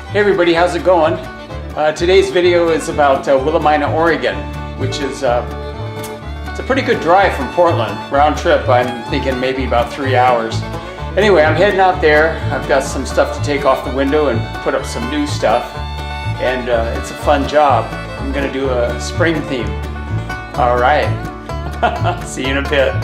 Hey everybody, how's it going? Today's video is about Willamina, Oregon, which is it's a pretty good drive from Portland. Round trip, I'm thinking maybe about 3 hours. Anyway, I'm heading out there. I've got some stuff to take off the window and put up some new stuff. And it's a fun job. I'm gonna do a spring theme. All right, see you in a bit.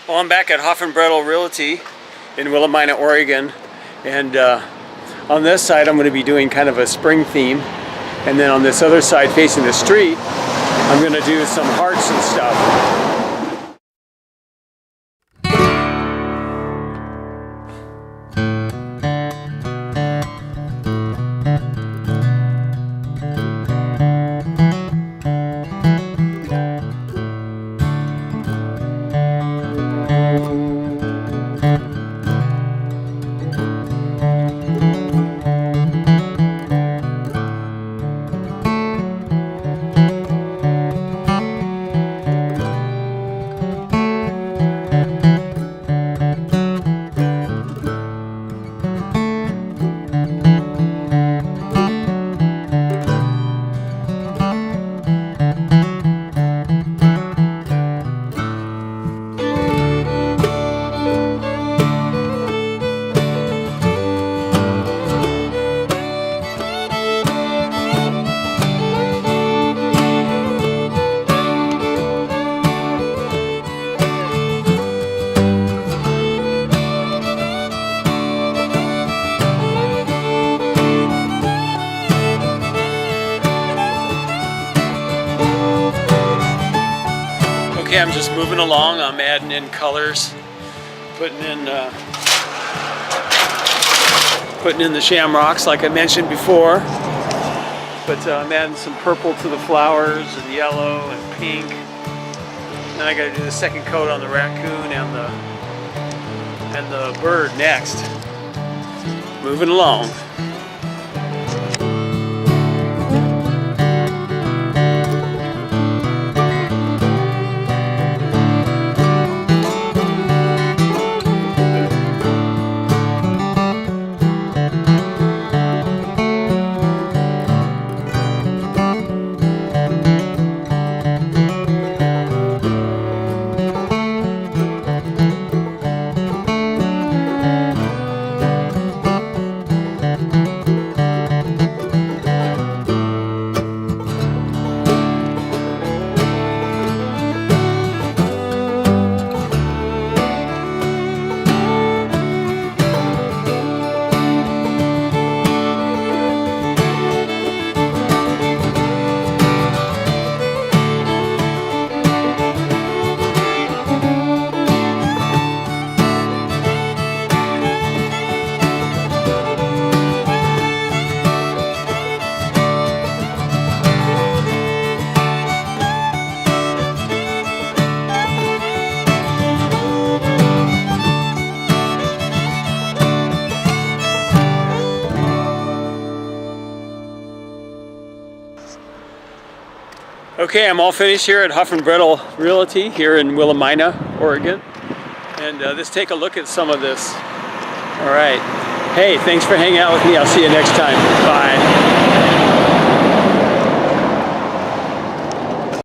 Well, I'm back at Hoffenbrettel Realty in Willamina, Oregon, and on this side I'm going to be doing kind of a spring theme, and then on this other side facing the street I'm going to do some hearts and stuff. Okay, I'm just moving along. I'm adding in colors, putting in the shamrocks like I mentioned before. But I'm adding some purple to the flowers and yellow and pink. Then I got to do the second coat on the raccoon and the bird next. Moving along. Okay, I'm all finished here at Hoffenbrettel Realty here in Willamina, Oregon. And let's take a look at some of this. All right. Hey, thanks for hanging out with me. I'll see you next time. Bye.